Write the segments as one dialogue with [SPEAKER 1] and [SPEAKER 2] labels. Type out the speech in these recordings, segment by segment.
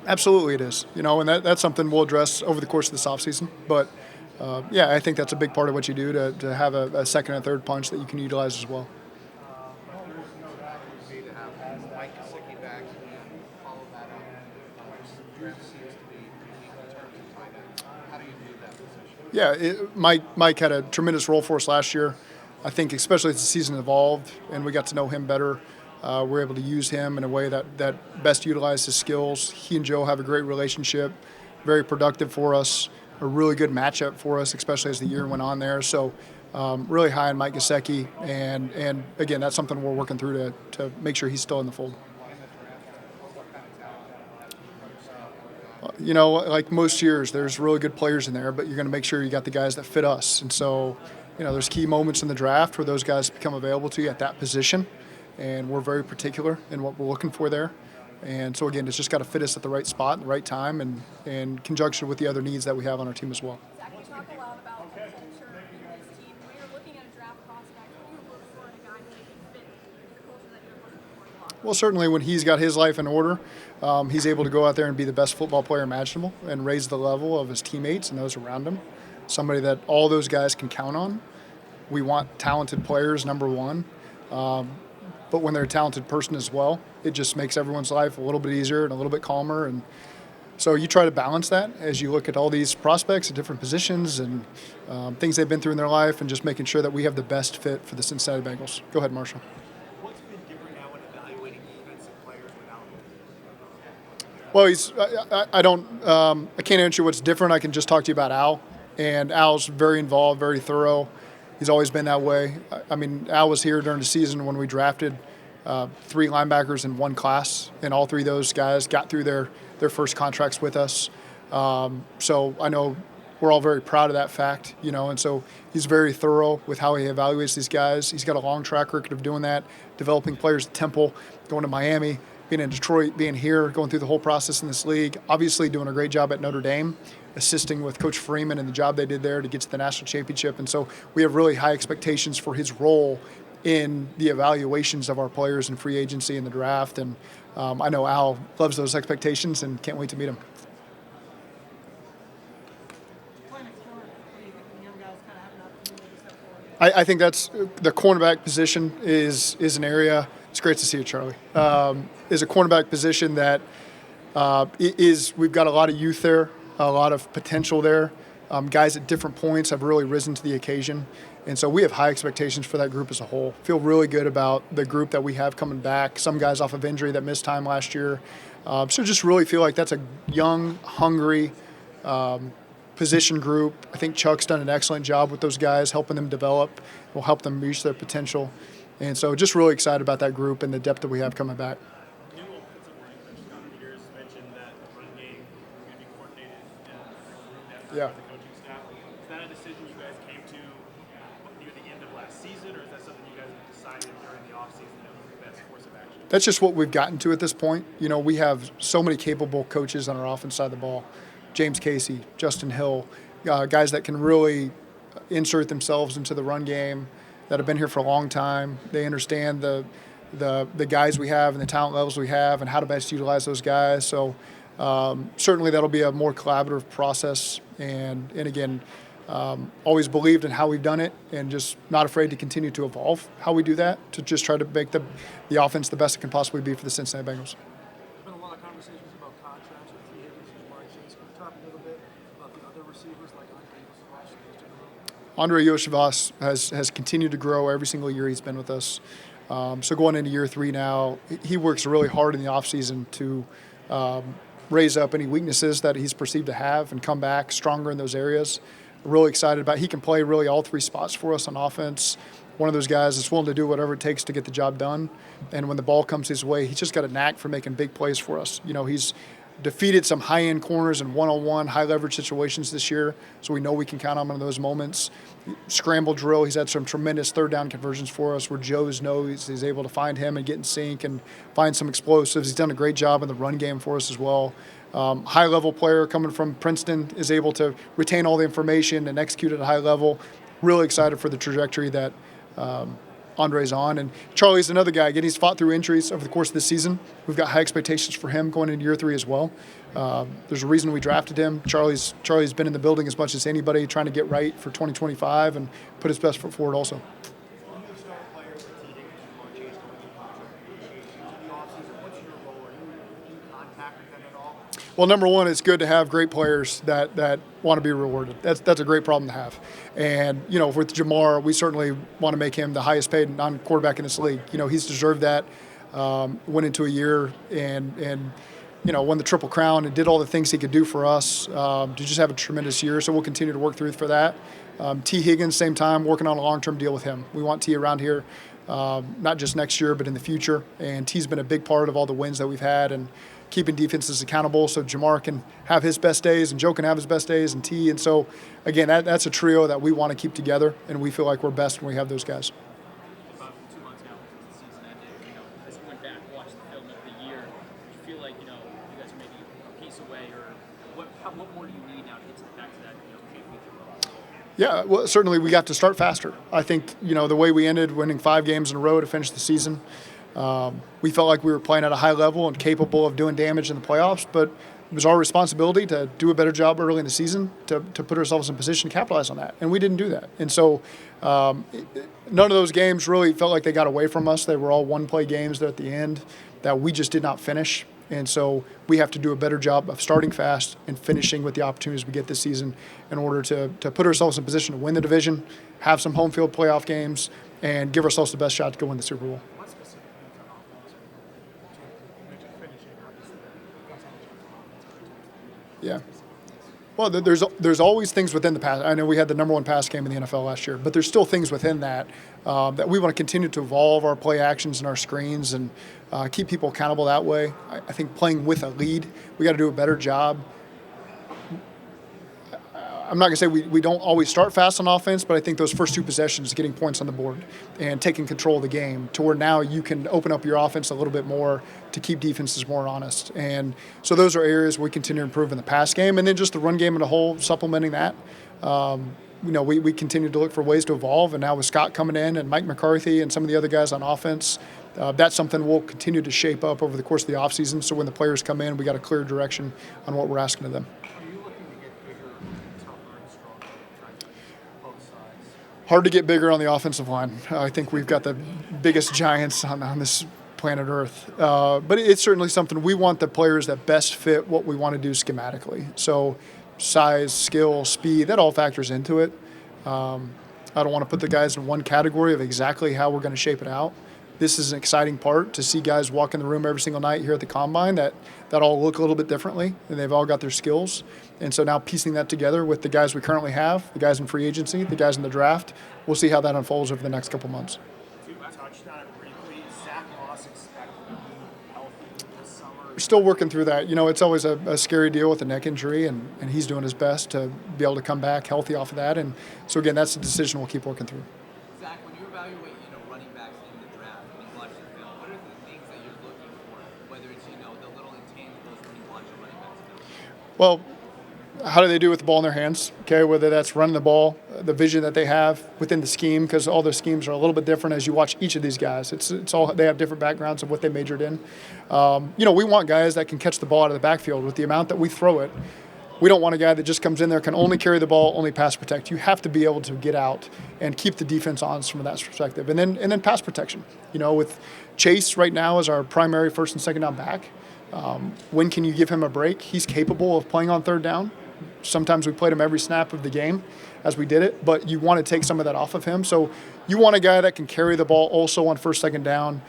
[SPEAKER 1] Absolutely it is, and that's something we'll address over the course of this offseason. But, yeah, I think that's a big part of what you do to have a second and third punch that you can utilize as well.
[SPEAKER 2] Would be to have Mike Gesicki back and follow that up. Draft seems to be unique in terms of tight ends. How do you view that position?
[SPEAKER 1] Yeah, Mike had a tremendous role for us last year. I think especially as the season evolved and we got to know him better, we're able to use him in a way that best utilized his skills. He and Joe have a great relationship, very productive for us, a really good matchup for us, especially as the year went on there. So really high on Mike Gesicki, and again, that's something we're working through to make sure he's still in the fold. Like most years, there's really good players in there, but you're going to make sure you got the guys that fit us. And so, there's key moments in the draft where those guys become available to you at that position, and we're very particular in what we're looking for there. And so, again, it's just got to fit us at the right spot and the right time, and in conjunction with the other needs that we have on our team as well.
[SPEAKER 3] Zac, you talk a lot about the culture in this team. When you're looking at a draft prospect, what do you look for in a guy who can fit the culture that you're looking for?
[SPEAKER 1] Well, certainly when he's got his life in order, he's able to go out there and be the best football player imaginable and raise the level of his teammates and those around him. Somebody that all those guys can count on. We want talented players, number one. But when they're a talented person as well, it just makes everyone's life a little bit easier and a little bit calmer. And so you try to balance that as you look at all these prospects at different positions and things they've been through in their life, and just making sure that we have the best fit for the Cincinnati Bengals. Go ahead, Marshall.
[SPEAKER 2] What's been different now when evaluating defensive players without him?
[SPEAKER 1] Well, I can't answer what's different. I can just talk to you about Al. And Al's very involved, very thorough. He's always been that way. I mean, Al was here during the season when we drafted 3 linebackers in one class, and all 3 of those guys got through their first contracts with us. So I know we're all very proud of that fact, and so he's very thorough with how he evaluates these guys. He's got a long track record of doing that, developing players at Temple, going to Miami, being in Detroit, being here, going through the whole process in this league, obviously doing a great job at Notre Dame, assisting with Coach Freeman and the job they did there to get to the national championship. And so we have really high expectations for his role in the evaluations of our players in free agency and the draft. And I know Al loves those expectations and can't wait to meet him. I think that's the cornerback position is an area. It's great to see you, Charlie. Is a cornerback position that we've got a lot of youth there, a lot of potential there. Guys at different points have really risen to the occasion. And so we have high expectations for that group as a whole. Feel really good about the group that we have coming back. Some guys off of injury that missed time last year. So just really feel like that's a young, hungry position group. I think Chuck's done an excellent job with those guys, helping them develop. Will help them reach their potential. And so just really excited about that group and the depth that we have coming back.
[SPEAKER 4] New offensive line coach Scott Peters mentioned that the run game is going to be coordinated with
[SPEAKER 1] Yeah.
[SPEAKER 4] the coaching staff. Is that a decision you guys came to near the end of last season, or is that something you guys have decided during the offseason that was the best course of action?
[SPEAKER 1] That's just what we've gotten to at this point. We have so many capable coaches on our offense side of the ball. James Casey, Justin Hill, guys that can really insert themselves into the run game, that have been here for a long time. They understand the guys we have and the talent levels we have and how to best utilize those guys. So certainly that'll be a more collaborative process. And again, always believed in how we've done it and just not afraid to continue to evolve how we do that to just try to make the offense the best it can possibly be for the Cincinnati Bengals.
[SPEAKER 5] There's been a lot of conversations about contracts with Tee Higgins and Jamaar Chase. Can you talk a little bit about the other receivers like Andrei Iosivas?
[SPEAKER 1] Andrei Iosivas has continued to grow every single year he's been with us. So going into year 3 now, he works really hard in the offseason to raise up any weaknesses that he's perceived to have and come back stronger in those areas. Really excited about it. He can play really all 3 spots for us on offense. One of those guys that's willing to do whatever it takes to get the job done. And when the ball comes his way, he's just got a knack for making big plays for us. He's defeated some high-end corners in one-on-one, high-leverage situations this year, so we know we can count on him in those moments. Scramble drill, he's had some tremendous third-down conversions for us where Joe's knows he's able to find him and get in sync and find some explosives. He's done a great job in the run game for us as well. High-level player coming from Princeton is able to retain all the information and execute at a high level. Really excited for the trajectory that Andrei's on. And Charlie's another guy. Again, he's fought through injuries over the course of the season. We've got high expectations for him going into year 3 as well. There's a reason we drafted him. Charlie's been in the building as much as anybody, trying to get right for 2025 and put his best foot forward also.
[SPEAKER 5] When you start players like Tee Higgins and Jamaar Chase going into contract negotiations in the offseason, what's your role? Are you in contact with them at all?
[SPEAKER 1] Well, number one, it's good to have great players that want to be rewarded. That's a great problem to have. And, with Jamaar, we certainly want to make him the highest paid non-quarterback in this league. He's deserved that. Went into a year and won the Triple Crown and did all the things he could do for us to just have a tremendous year. So we'll continue to work through for that. Tee Higgins, same time, working on a long-term deal with him. We want Tee around here, not just next year, but in the future. And Tee's been a big part of all the wins that we've had and keeping defenses accountable so Jamaar can have his best days and Joe can have his best days and Tee. And so, again, that's a trio that we want to keep together, and we feel like we're best when we have those guys.
[SPEAKER 6] About 2 months now since the season ended, as you went back, watched the film of the year, do you feel like, you guys are maybe a piece away, or what more do you need now to get back to that, shape we can?
[SPEAKER 1] Yeah, well, certainly we got to start faster. I think, the way we ended, winning 5 games in a row to finish the season, we felt like we were playing at a high level and capable of doing damage in the playoffs, but it was our responsibility to do a better job early in the season to put ourselves in position to capitalize on that, and we didn't do that. And so none of those games really felt like they got away from us. They were all one-play games there at the end that we just did not finish. And so we have to do a better job of starting fast and finishing with the opportunities we get this season in order to put ourselves in position to win the division, have some home field playoff games, and give ourselves the best shot to go win the Super Bowl.
[SPEAKER 5] What specific things on offense you mentioned finishing, obviously. That's how much on offense.
[SPEAKER 1] Yeah. Well, there's always things within the pass. I know we had the number 1 pass game in the NFL last year, but there's still things within that that we want to continue to evolve our play actions and our screens and keep people accountable that way. I think playing with a lead, we got to do a better job. I'm not going to say we don't always start fast on offense, but I think those first 2 possessions, getting points on the board and taking control of the game to where now you can open up your offense a little bit more to keep defenses more honest. And so those are areas we continue to improve in the pass game. And then just the run game as a whole, supplementing that. We continue to look for ways to evolve. And now with Scott coming in and Mike McCarthy and some of the other guys on offense, that's something we'll continue to shape up over the course of the offseason. So when the players come in, we got a clear direction on what we're asking of them. Hard to get bigger on the offensive line. I think we've got the biggest giants on this planet Earth. But it's certainly something we want the players that best fit what we want to do schematically. So size, skill, speed, that all factors into it. I don't want to put the guys in one category of exactly how we're going to shape it out. This is an exciting part to see guys walk in the room every single night here at the Combine that all look a little bit differently, and they've all got their skills. And so now piecing that together with the guys we currently have, the guys in free agency, the guys in the draft, we'll see how that unfolds over the next couple months.
[SPEAKER 5] To touch on it briefly, Zach Moss expected to be healthy this summer.
[SPEAKER 1] We're still working through that. It's always a scary deal with a neck injury, and he's doing his best to be able to come back healthy off of that. And so, again, that's a decision we'll keep working through.
[SPEAKER 7] Zach, when you evaluate, running backs in the draft and you watch the film, what are the things that you're looking for? Whether it's, the little intangibles when you watch a running back's film?
[SPEAKER 1] Well, how do they do with the ball in their hands? Okay, whether that's running the ball, the vision that they have within the scheme, because all their schemes are a little bit different as you watch each of these guys. It's all, they have different backgrounds of what they majored in. We want guys that can catch the ball out of the backfield with the amount that we throw it. We don't want a guy that just comes in there, can only carry the ball, only pass protect. You have to be able to get out and keep the defense honest from that perspective. And then pass protection. With Chase right now as our primary first and second down back, when can you give him a break? He's capable of playing on third down. Sometimes we played him every snap of the game as we did it, but you want to take some of that off of him. So you want a guy that can carry the ball also on first, second down.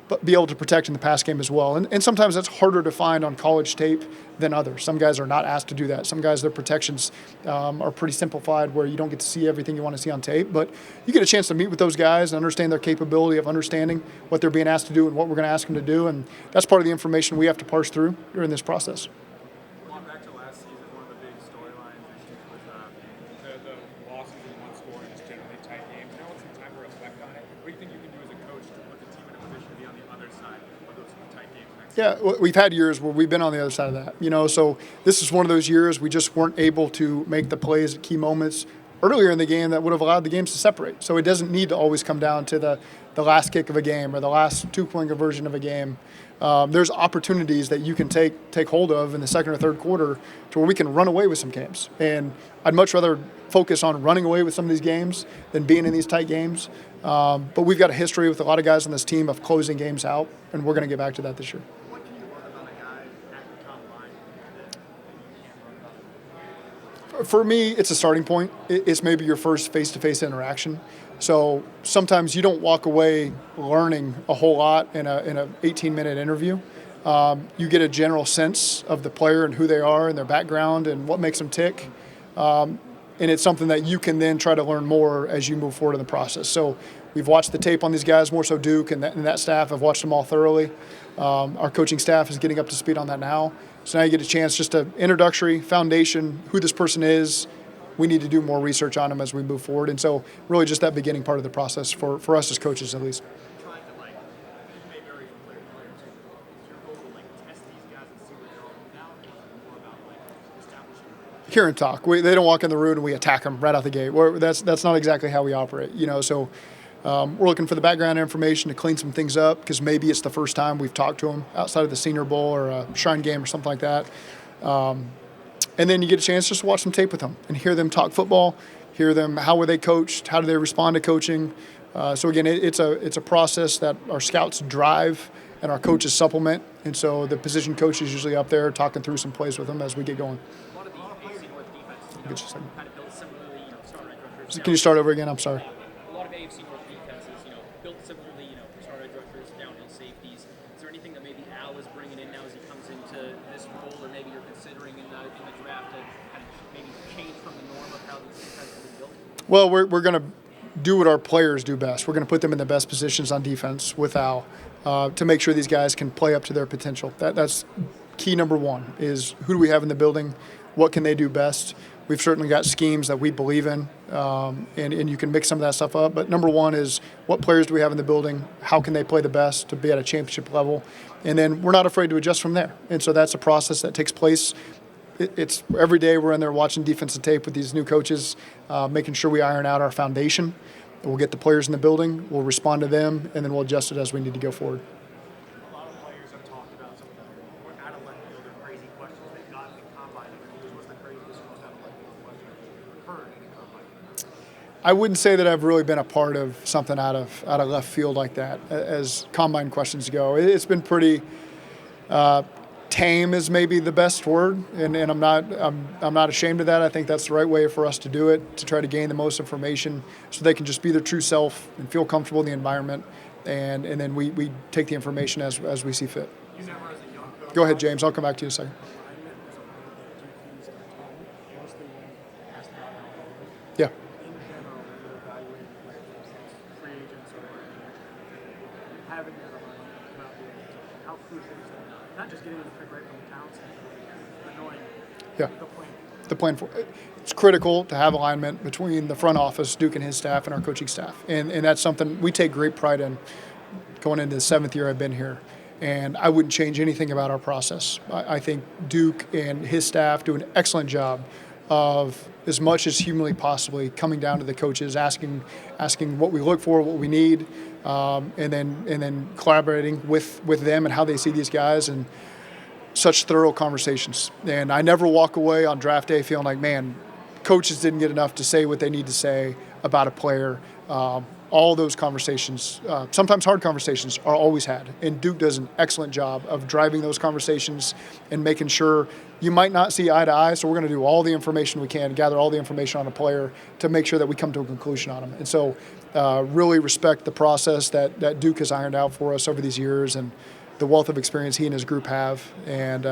[SPEAKER 1] but be able to protect in the pass game as well. And sometimes that's harder to find on college tape than others. Some guys are not asked to do that. Some guys, their protections are pretty simplified where you don't get to see everything you want to see on tape. But you get a chance to meet with those guys and understand their capability of understanding what they're being asked to do and what we're going to ask them to do. And that's part of the information we have to parse through during this process.
[SPEAKER 4] Going back to last season, one of the big storylines issues was the losses in one score and just generally tight games. Now it's some time to reflect on it. What do you think you can do as a coach to put the team in a position to be on the other side of those tight games next
[SPEAKER 1] Yeah, we've had years where we've been on the other side of that, so this is one of those years we just weren't able to make the plays at key moments earlier in the game that would have allowed the games to separate. So it doesn't need to always come down to the last kick of a game or the last 2-point conversion of a game. There's opportunities that you can take hold of in the second or third quarter to where we can run away with some games. And I'd much rather focus on running away with some of these games than being in these tight games. But we've got a history with a lot of guys on this team of closing games out, and we're going to get back to that this year.
[SPEAKER 4] What can you learn about a guy at the top line that you can't learn about?
[SPEAKER 1] For me, it's a starting point. It's maybe your first face-to-face interaction. So sometimes you don't walk away learning a whole lot in a 18-minute interview. You get a general sense of the player and who they are and their background and what makes them tick. And it's something that you can then try to learn more as you move forward in the process. So we've watched the tape on these guys, more so Duke and that staff. I've watched them all thoroughly. Our coaching staff is getting up to speed on that now. So now you get a chance, just an introductory foundation, who this person is. We need to do more research on them as we move forward. And so really just that beginning part of the process for us as coaches at least.
[SPEAKER 4] Trying to you may vary from player to player too. Is your goal to test these guys and see where they're all now, or is it more about establishing?
[SPEAKER 1] Hear and talk. They don't walk in the room and we attack them right out the gate. That's not exactly how we operate, So we're looking for the background information to clean some things up because maybe it's the first time we've talked to them outside of the Senior Bowl or a Shrine game or something like that. And then you get a chance just to watch some tape with them and hear them talk football, hear them, how were they coached, how do they respond to coaching. So again, it's a process that our scouts drive and our coaches supplement. And so the position coach is usually up there talking through some plays with them as we get going.
[SPEAKER 6] A lot of the AFC North defenses, kind of built similarly, starter edge rushers.
[SPEAKER 1] Can you start over again? I'm sorry.
[SPEAKER 6] A lot of AFC North defenses, built similarly, starter edge rushers, downhill safeties. Is there anything that maybe Al is bringing in now as he comes into this role, or maybe you're considering in the draft to kind of maybe change from the norm of how these defenses have been built?
[SPEAKER 1] Well, we're going to do what our players do best. We're going to put them in the best positions on defense with Al to make sure these guys can play up to their potential. That's key number one is who do we have in the building? What can they do best? We've certainly got schemes that we believe in, and you can mix some of that stuff up. But number one is what players do we have in the building? How can they play the best to be at a championship level? And then we're not afraid to adjust from there. And so that's a process that takes place. It's every day we're in there watching defensive tape with these new coaches, making sure we iron out our foundation. We'll get the players in the building, we'll respond to them, and then we'll adjust it as we need to go forward.
[SPEAKER 5] A lot of players have talked about some of the more out of left field or crazy questions they got in the combine. Which was the craziest most out of left field question you've heard in the combine?
[SPEAKER 1] I wouldn't say that I've really been a part of something out of left field like that as combine questions go. It's been pretty tame is maybe the best word, and I'm not ashamed of that. I think that's the right way for us to do it, to try to gain the most information so they can just be their true self and feel comfortable in the environment, and then we take the information as we see fit.
[SPEAKER 5] You never, as a young coach,
[SPEAKER 1] Go ahead, James. I'll come back to you in a second. Yeah.
[SPEAKER 5] in general, when you're evaluating free agents or having that alignment about how crucial is that? Not just getting them to pick right from the talent standpoint, but knowing
[SPEAKER 1] Yeah.
[SPEAKER 5] the plan.
[SPEAKER 1] The plan for it's critical to have alignment between the front office, Duke and his staff, and our coaching staff, and that's something we take great pride in. Going into the 7th year I've been here, and I wouldn't change anything about our process. I think Duke and his staff do an excellent job of, as much as humanly possibly, coming down to the coaches, asking what we look for, what we need, and then collaborating with them and how they see these guys, and such thorough conversations. And I never walk away on draft day feeling like, man, coaches didn't get enough to say what they need to say about a player. all those conversations, sometimes hard conversations, are always had. And Duke does an excellent job of driving those conversations and making sure you might not see eye to eye, so we're going to do all the information we can, gather all the information on a player to make sure that we come to a conclusion on them. And so really respect the process that Duke has ironed out for us over these years and the wealth of experience he and his group have. And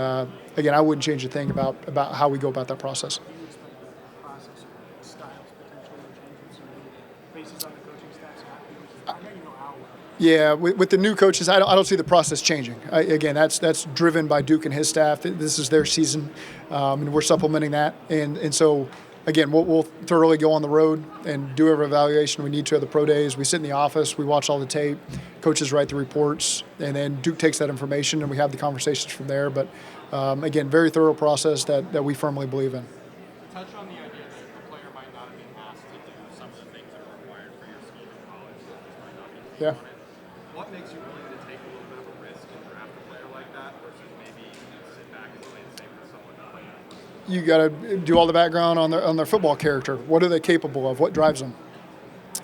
[SPEAKER 1] again, I wouldn't change a thing about how we go about that process.
[SPEAKER 5] Do you expect the process or styles potentially to change with some new faces on the coaching staff? So I know you know how well.
[SPEAKER 1] Yeah, with the new coaches, I don't see the process changing. Again, that's driven by Duke and his staff. This is their season, and we're supplementing that. And so, again, we'll thoroughly go on the road and do every evaluation we need to at the pro days. We sit in the office, we watch all the tape, coaches write the reports, and then Duke takes that information and we have the conversations from there. But, again, very thorough process that we firmly believe in.
[SPEAKER 4] Touch on the idea that the player might not have been asked to do some of the things that are required for your scheme in college. So this might not be
[SPEAKER 1] Yeah.
[SPEAKER 4] on it. What makes you willing to take a little bit of a risk and draft a player like that versus maybe sit back and play it safe with someone to play it?
[SPEAKER 1] You got to do all the background on their football character. What are they capable of? What drives them?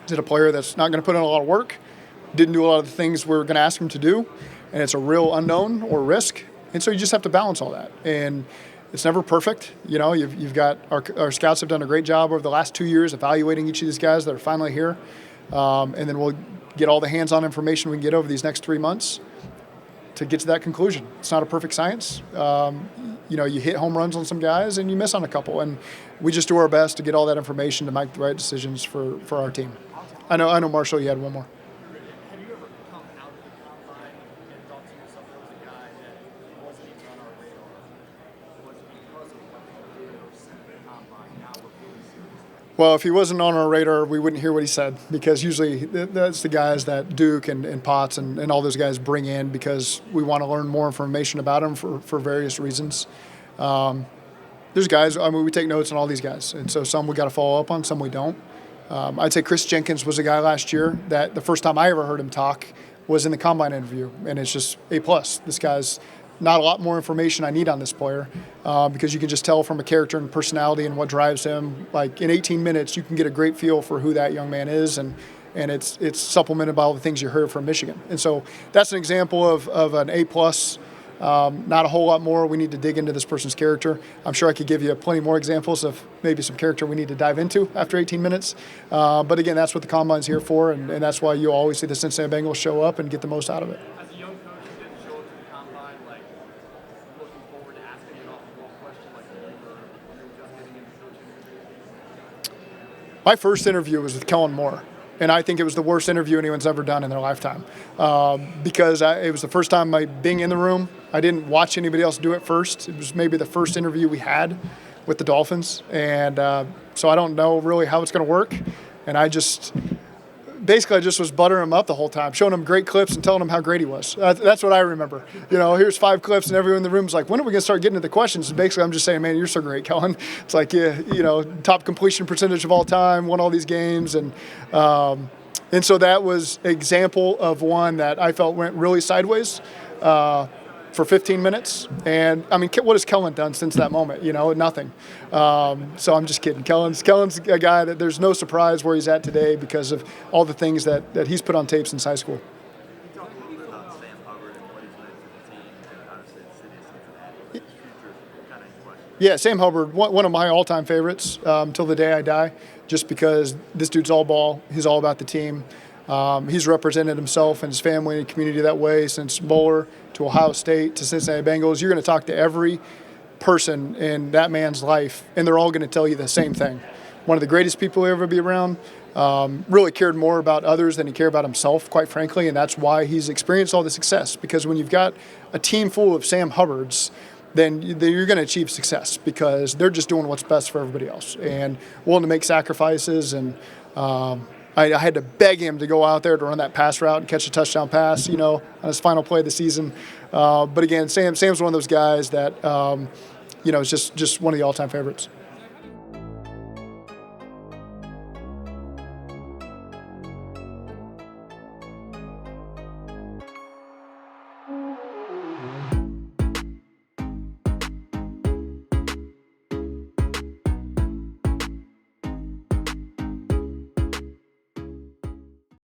[SPEAKER 1] Is it a player that's not going to put in a lot of work, didn't do a lot of the things we're going to ask him to do, and it's a real unknown or risk? And so you just have to balance all that. And it's never perfect. You know, you've got our scouts have done a great job over the last 2 years evaluating each of these guys that are finally here, and then we'll get all the hands-on information we can get over these next 3 months to get to that conclusion. It's not a perfect science. You know, you hit home runs on some guys and you miss on a couple, and we just do our best to get all that information to make the right decisions for our team. I know, Marshall, you had one more.
[SPEAKER 6] Have you ever come out of the combine and thought to yourself there was a guy that wasn't even on our radar? Was it because of what he did or sent the combine? Now we're really serious.
[SPEAKER 1] Well, if he wasn't on our radar, we wouldn't hear what he said, because usually that's the guys that Duke and Potts and all those guys bring in because we want to learn more information about him for various reasons. There's guys, we take notes on all these guys, and so some we got to follow up on, some we don't. I'd say Chris Jenkins was a guy last year that the first time I ever heard him talk was in the combine interview, and it's just A+. This guy's not a lot more information I need on this player because you can just tell from a character and personality and what drives him. Like in 18 minutes, you can get a great feel for who that young man is, and it's supplemented by all the things you heard from Michigan. And so that's an example of an A+. Not a whole lot more we need to dig into this person's character. I'm sure I could give you plenty more examples of maybe some character we need to dive into after 18 minutes. But again, that's what the Combine's here for, and that's why you always see the Cincinnati Bengals show up and get the most out of it.
[SPEAKER 6] As a young coach, you didn't show up to the combine like looking forward to asking an off-the-wall question like you were just getting into coaching.
[SPEAKER 1] My first interview was with Kellen Moore, and I think it was the worst interview anyone's ever done in their lifetime because it was the first time being in the room. I didn't watch anybody else do it first. It was maybe the first interview we had with the Dolphins, and so I don't know really how it's going to work. And I just was buttering him up the whole time, showing him great clips and telling him how great he was. That's what I remember. You know, here's 5 clips, and everyone in the room's like, when are we going to start getting to the questions? And basically, I'm just saying, man, you're so great, Kellen. It's like, yeah, you know, top completion percentage of all time, won all these games, and so that was an example of one that I felt went really sideways for 15 minutes. And, I mean, what has Kellen done since that moment? You know, nothing. So I'm just kidding. Kellen's a guy that there's no surprise where he's at today because of all the things that he's put on tape since high school.
[SPEAKER 8] You talk a little bit about Sam Hubbard and what he's meant to the team and how the city of Cincinnati. His future kind of in question.
[SPEAKER 1] Yeah, Sam Hubbard, one of my all-time favorites till the day I die, just because this dude's all ball. He's all about the team. He's represented himself and his family and community that way since Bowler to Ohio State to Cincinnati Bengals. You're going to talk to every person in that man's life, and they're all going to tell you the same thing. One of the greatest people he'll ever be around. Really cared more about others than he cared about himself, quite frankly, and that's why he's experienced all the success. Because when you've got a team full of Sam Hubbards, then you're going to achieve success because they're just doing what's best for everybody else and willing to make sacrifices. And I had to beg him to go out there to run that pass route and catch a touchdown pass, you know, on his final play of the season. But again, Sam's one of those guys that, you know, is just one of the all-time favorites.